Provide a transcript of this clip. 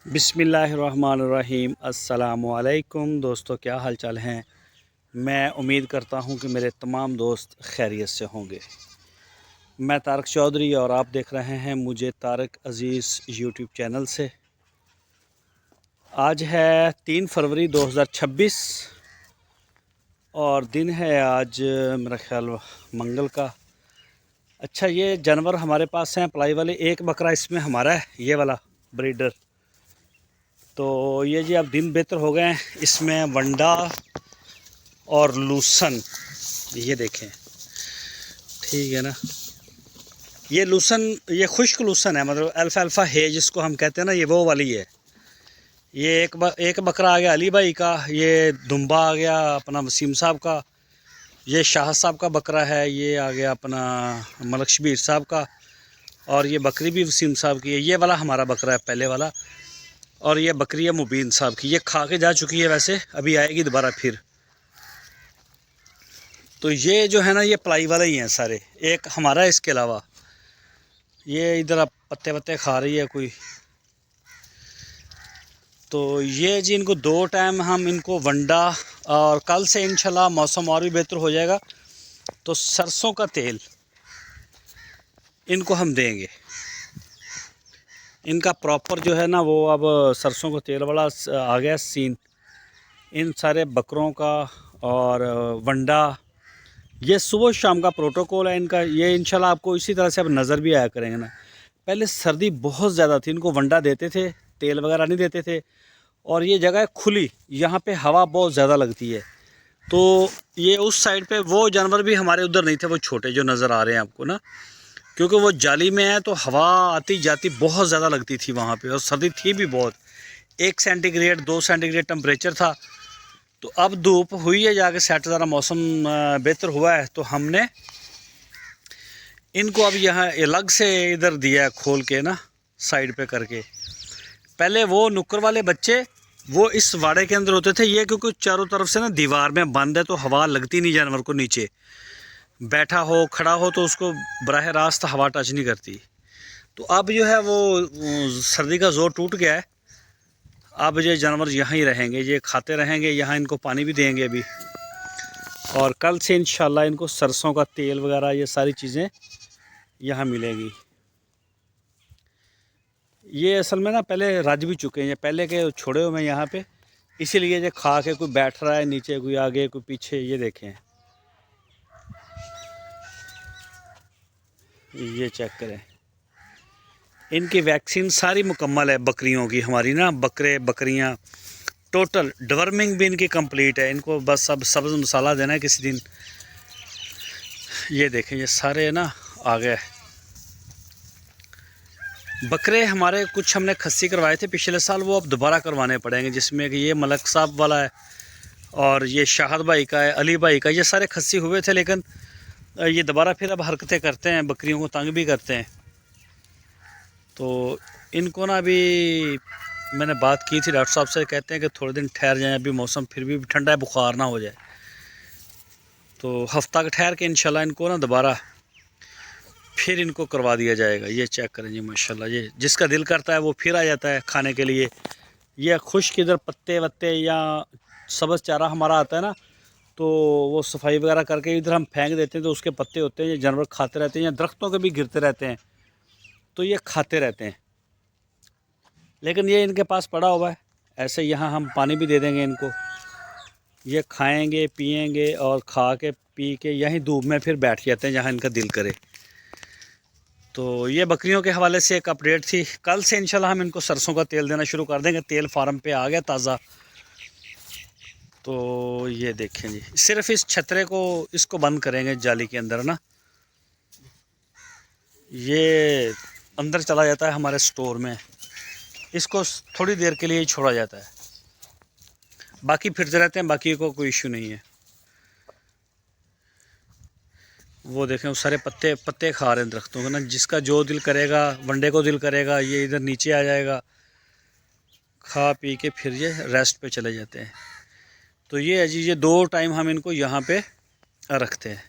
बिस्मिल्लाहिर्रहमानिर्रहीम। अस्सलामुअलैकुम दोस्तों, क्या हाल चाल हैं। मैं उम्मीद करता हूं कि मेरे तमाम दोस्त खैरियत से होंगे। मैं तारक चौधरी और आप देख रहे हैं मुझे तारक अज़ीज़ यूट्यूब चैनल से। आज है 3 फरवरी 2026 और दिन है आज मेरा ख्याल मंगल का। अच्छा, ये जानवर हमारे पास हैं पलाई वाले। एक बकरा इसमें हमारा है, ये वाला ब्रीडर। तो ये जी अब दिन बेहतर हो गए हैं। इसमें वंडा और लूसन, ये देखें, ठीक है ना। ये लूसन, ये खुश्क लूसन है, मतलब अल्फ़ा है जिसको हम कहते हैं ना, ये वो वाली है। ये एक बकरा आ गया अली भाई का, ये दुम्बा आ गया अपना वसीम साहब का, ये शाह साहब का बकरा है, ये आ गया अपना मलक शबीर साहब का, और ये बकरी भी वसीम साहब की है। ये वाला हमारा बकरा है पहले वाला, और ये बकरी है मुबीन साहब की। ये खा के जा चुकी है, वैसे अभी आएगी दोबारा फिर। तो ये जो है ना, ये पलाई वाले ही हैं सारे, एक हमारा है इसके अलावा। ये इधर अब पत्ते वत्ते खा रही है कोई। तो ये जी इनको 2 टाइम हम इनको वंडा, और कल से इंशाल्लाह मौसम और भी बेहतर हो जाएगा तो सरसों का तेल इनको हम देंगे। इनका प्रॉपर जो है ना वो अब सरसों का तेल वाला आ गया सीन इन सारे बकरों का। और वंडा, ये सुबह शाम का प्रोटोकॉल है इनका। ये इंशाल्लाह आपको इसी तरह से अब नज़र भी आया करेंगे ना। पहले सर्दी बहुत ज़्यादा थी, इनको वंडा देते थे, तेल वगैरह नहीं देते थे। और ये जगह है खुली, यहाँ पे हवा बहुत ज़्यादा लगती है। तो ये उस साइड पे वो जानवर भी हमारे उधर नहीं थे, वो छोटे जो नज़र आ रहे हैं आपको ना, क्योंकि वो जाली में है तो हवा आती जाती बहुत ज़्यादा लगती थी वहाँ पे, और सर्दी थी भी बहुत। 1 सेंटीग्रेड 2 सेंटीग्रेड टेम्परेचर था। तो अब धूप हुई है जाके सेट, ज़रा मौसम बेहतर हुआ है, तो हमने इनको अब यहाँ अलग से इधर दिया है खोल के ना, साइड पे करके। पहले वो नुक्कर वाले बच्चे वो इस वाड़े के अंदर होते थे। ये क्योंकि चारों तरफ से ना दीवार में बंद है तो हवा लगती नहीं जानवर को, नीचे बैठा हो खड़ा हो तो उसको बराह रास्त हवा टच नहीं करती। तो अब जो है वो सर्दी का ज़ोर टूट गया है। अब ये जानवर यहाँ ही रहेंगे, ये खाते रहेंगे, यहाँ इनको पानी भी देंगे अभी। और कल से इंशाल्लाह इनको सरसों का तेल वगैरह ये सारी चीज़ें यहाँ मिलेगी। ये असल में ना पहले रज भी चुके हैं, पहले के छोड़े हुए हैं यहाँ पे, इसीलिए ये खा के कोई बैठ रहा है नीचे, कोई आगे कोई पीछे। ये देखें, ये चेक करें। इनकी वैक्सीन सारी मुकम्मल है बकरियों की हमारी ना, बकरे बकरियाँ टोटल। डिवर्मिंग भी इनकी कंप्लीट है। इनको बस अब सब्ज़ मसाला देना है किसी दिन। ये देखें, ये सारे ना आ गए बकरे हमारे। कुछ हमने खस्सी करवाए थे पिछले साल, वो अब दोबारा करवाने पड़ेंगे, जिसमें कि ये मलक साहब वाला है, और ये शाहद भाई का है, अली भाई का। ये सारे खस्सी हुए थे, लेकिन ये दोबारा फिर अब हरकतें करते हैं, बकरियों को तंग भी करते हैं। तो इनको ना अभी मैंने बात की थी डॉक्टर साहब से, कहते हैं कि थोड़े दिन ठहर जाएं, अभी मौसम फिर भी ठंडा है, बुखार ना हो जाए। तो हफ्ता का ठहर के इंशाल्लाह इनको ना दोबारा फिर इनको करवा दिया जाएगा। ये चेक करें जी, माशाल्लाह। ये जिसका दिल करता है वो फिर आ जाता है खाने के लिए। ये खुश्क इधर पत्ते वत्ते या सब्ज़ चारा हमारा आता है ना, तो वो सफाई वगैरह करके इधर हम फेंक देते हैं, तो उसके पत्ते होते हैं, ये जानवर खाते रहते हैं, या दरख्तों के भी गिरते रहते हैं तो ये खाते रहते हैं। लेकिन ये इनके पास पड़ा हुआ है ऐसे, यहाँ हम पानी भी दे देंगे इनको, ये खाएंगे पिएंगे, और खा के पी के यहीं धूप में फिर बैठ जाते हैं जहाँ इनका दिल करे। तो ये बकरियों के हवाले से एक अपडेट थी। कल से इंशाल्लाह हम इनको सरसों का तेल देना शुरू कर देंगे। तेल फार्म पे आ गया ताज़ा। तो ये देखें जी, सिर्फ इस छतरे को इसको बंद करेंगे जाली के अंदर ना, ये अंदर चला जाता है हमारे स्टोर में। इसको थोड़ी देर के लिए ही छोड़ा जाता है, बाकी फिरते रहते हैं, बाकी को कोई इशू नहीं है। वो देखें, वो सारे पत्ते पत्ते खा रहे हैं दरख्तों को ना। जिसका जो दिल करेगा, वनडे को दिल करेगा, ये इधर नीचे आ जाएगा, खा पी के फिर ये रेस्ट पे चले जाते हैं। तो ये है जी, ये 2 टाइम हम इनको यहाँ पे रखते हैं।